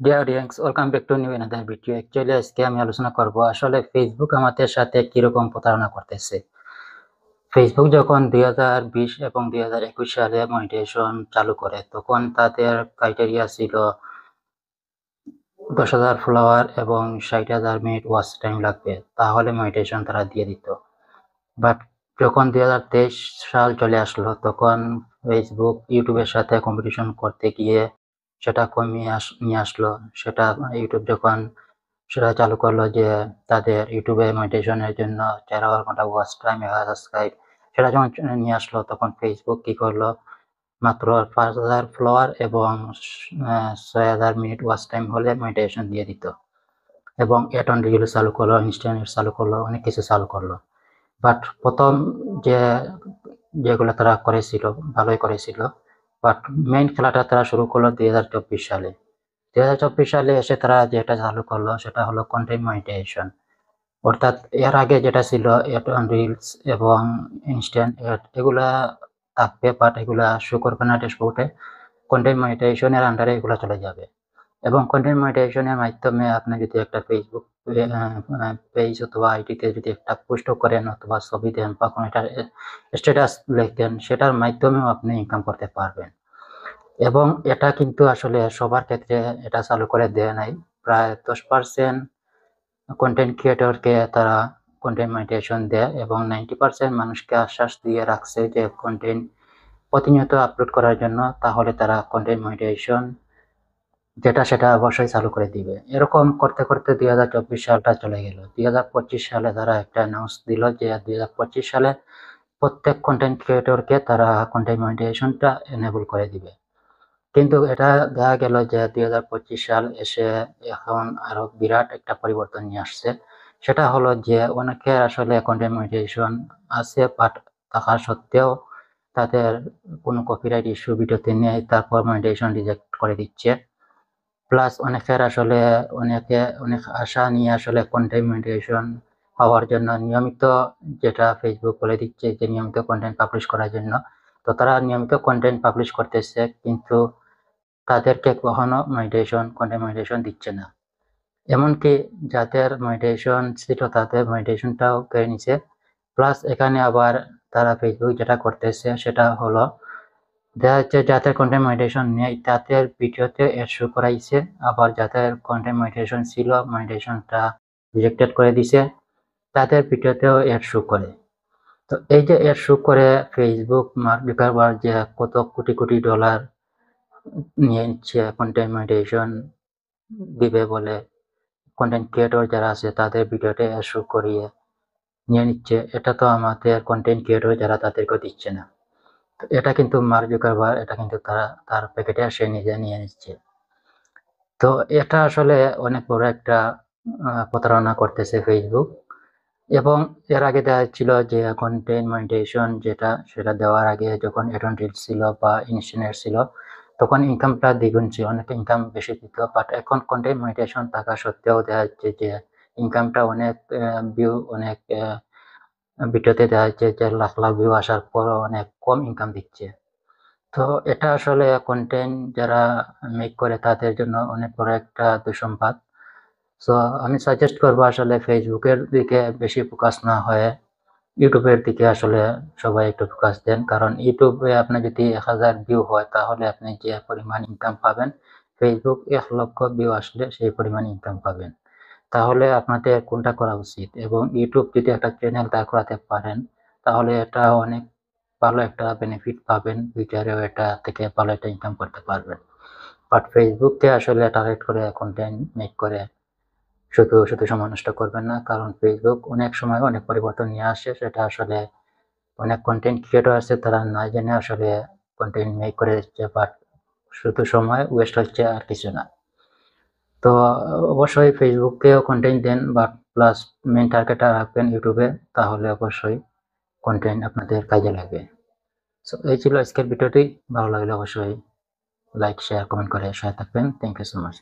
Dear audience, welcome back to new another video. Actually আজকে আমি আলোচনা করব আসলে ফেসবুক আমাদের সাথে কিরকম প্রতারণা করতেছে। ফেসবুক যখন 2020 এবং 2021 সালে মনিটাইজেশন চালু করে, তখন তাদের ক্রাইটেরিয়া ছিল 10,000 ফলোয়ার এবং 60,000 মিনিট ওয়াচ টাইম লাগবে, তাহলে মনিটাইজেশন তারা দিয়ে দিত। বাট যখন 2023 সাল চলে আসলো, তখন ফেসবুক ইউটিউবের সাথে কম্পিটিশন করতে গিয়ে সেটা কমিয়ে নিয়ে আসলো। সেটা ইউটিউব যখন সেটা চালু করলো যে তাদের ইউটিউবে মনিটাইজেশনের জন্য 4 ঘন্টা ওয়াচ টাইম, 1000 সাবস্ক্রাইব, সেটা যখন নিয়ে আসলো, তখন ফেসবুক কি করলো, মাত্র 5,000 ফলোয়ার এবং 6,000 মিনিট ওয়াচ টাইম হলে মনিটাইজেশন দিয়ে দিত। এবং অ্যাড অন রিল চালু করলো, ইনস্ট্যান্ট চালু করলো, অনেক কিছু চালু করলো। বাট প্রথম যে যেগুলো তারা করেছিল ভালোই করেছিল। বাট মেইন খেলাটা তারা শুরু করলো 2024 সালে। 2024 সালে এসে তারা যেটা চালু করলো সেটা হলো কন্টেন্ট মনিটাইজেশন। অর্থাৎ এর আগে যেটা ছিল অ্যাড অন রিলস এবং ইনস্ট্যান্ট অ্যাড, এগুলা থাকবে, বাট এগুলা শো করবে না ড্যাশবোর্ডে। কন্টেন্ট মনিটাইজেশনের আন্ডারে এগুলা চলে যাবে। এবং কন্টেন্ট মনিটাইজেশনের মাধ্যমে আপনি যদি একটা ফেসবুক পেজ অথবা আইডিতে যদি একটা পোস্ট করেন অথবা ছবি দেন বা কোনো একটা স্ট্যাটাস লেখেন, সেটার মাধ্যমেও আপনি ইনকাম করতে পারবেন। এবং এটা কিন্তু আসলে সবার ক্ষেত্রে এটা চালু করে দেয় নাই। প্রায় 10% কন্টেন্ট ক্রিয়েটরকে তারা কন্টেন্ট মনিটাইজেশন দেয় এবং 90% মানুষকে আশ্বাস দিয়ে রাখছে যে কন্টেন্ট প্রতিনিয়ত আপলোড করার জন্য, তাহলে তারা কন্টেন্ট মনিটাইজেশন যেটা সেটা অবশ্যই চালু করে দিবে। এরকম করতে করতে 2024 সালটা চলে গেল। 2025 সালে তারা একটা অ্যানাউন্স দিল যে 2025 সালে প্রত্যেক কন্টেন্ট ক্রিয়েটরকে তারা কন্টেন্ট মনিটাইজেশনটা এনেবল করে দিবে। কিন্তু এটা দেখা গেল যে 2025 সাল এসে এখন আরো বিরাট একটা পরিবর্তন নিয়ে আসছে। সেটা হলো যে অনেকের আসলে কন্টেন্ট মনিটাইজেশন আছে, বাট থাকা সত্ত্বেও তাদের কোনো কপিরাইট ইস্যু ভিডিওতে নেই, তারপর মনিটাইজেশন রিজেক্ট করে দিচ্ছে। প্লাস অনেকের আসলে অনেক আশা নিয়ে আসলে কন্টেন্ট মনিটাইজেশন পাওয়ার জন্য নিয়মিত, যেটা ফেসবুক বলে দিচ্ছে যে নিয়মিত কন্টেন্ট পাবলিশ করার জন্য, তো তারা নিয়মিত কন্টেন্ট পাবলিশ করতেছে, কিন্তু তাদেরকে কখনো কন্টেন্ট মনিটাইজেশন দিচ্ছে না। এমনকি যাদের মনিটাইজেশন ছিল তাদের মনিটাইজেশনটাও কেড়ে নিছে। প্লাস এখানে আবার তারা ফেসবুক যেটা করতেছে সেটা হলো দেখা যাচ্ছে যাদের কন্টেন্ট মনিটাইজেশন নেই তাদের ভিডিওতে এড শো করাইছে, আবার যাদের কন্টেন্ট মনিটাইজেশন ছিল মনিটাইজেশনটা রিজেক্টেড করে দিছে, তাদের ভিডিওতেও এড শো করে। তো এই যে এড শো করে ফেসবুক মার্ক জুকারবার্গ যে কত কোটি কোটি ডলার নিয়ে নিচ্ছে কন্টেন্ট মনিটাইজেশন দিবে বলে, কন্টেন্ট ক্রিয়েটর যারা আছে তাদের ভিডিওতে এড শো করিয়ে নিয়ে নিচ্ছে, এটা তো আমাদের কন্টেন্ট ক্রিয়েটর যারা তাদেরকে দিচ্ছে না। তো এটা কিন্তু মার্ক জুকারবার্গ, এটা কিন্তু তার প্যাকেটে সে নিজে নিয়ে নিচ্ছে। তো এটা আসলে অনেক বড় একটা প্রতারণা করতেছে ফেসবুক। এবং এর আগে দেখা যাচ্ছিল যে কন্টেন্ট মনিটাইজেশন যেটা সেটা দেওয়ার আগে যখন অ্যাড-অন রিলস ছিল বা ইনস্ট্যান্ট ছিল, তখন ইনকামটা দ্বিগুণ ছিল, অনেক ইনকাম বেশি দিত। বাট এখন কন্টেন্ট মনিটাইজেশন থাকা সত্ত্বেও দেখা যাচ্ছে যে ইনকামটা অনেক ভিউ, অনেক ভিডিওতে দেখা যাচ্ছে যে লাখ লাখ ভিউ আসার পরও অনেক কম ইনকাম দিচ্ছে। তো এটা আসলে কন্টেন্ট যারা মেক করে তাদের জন্য অনেক বড় একটা দুঃসংবাদ। সো আমি সাজেস্ট করবো আসলে ফেসবুকের দিকে বেশি ফোকাস না হয়ে ইউটিউবের দিকে আসলে সবাই একটু ফোকাস দেন। কারণ ইউটিউবে আপনার যদি 1000 ভিউ হয় তাহলে আপনি যে পরিমাণ ইনকাম পাবেন, ফেসবুক 1 লক্ষ ভিউ আসলে সেই পরিমাণ ইনকাম পাবেন। তাহলে আপনাদের কোনটা করা উচিত? এবং ইউটিউব যদি একটা চ্যানেল দাঁড় করাতে পারেন, তাহলে এটা অনেক ভালো একটা বেনিফিট পাবেন, ফিউচারেও এটা থেকে ভালো একটা ইনকাম করতে পারবেন। বাট ফেসবুককে আসলে টার্গেট করে কন্টেন্ট মেক করে শুধু শুধু সময় নষ্ট করবেন না, কারণ ফেসবুক অনেক সময় অনেক পরিবর্তন নিয়ে আসে। সেটা আসলে অনেক কন্টেন্ট ক্রিয়েটর আছে তারা না জেনে আসলে কন্টেন্ট মেক করে দিচ্ছে, বাট শুধু সময় ওয়েস্ট হচ্ছে আর কিছু না। তো অবশ্যই ফেসবুকেও কন্টেন্ট দেন, বাট প্লাস মেইন টার্গেটটা রাখবেন ইউটিউবে, তাহলে অবশ্যই কন্টেন্ট আপনাদের কাজে লাগবে। সো এই ছিল আজকের ভিডিওটি। ভালো লাগলে অবশ্যই লাইক, শেয়ার, কমেন্ট করে সাথে থাকবেন। Thank you so much.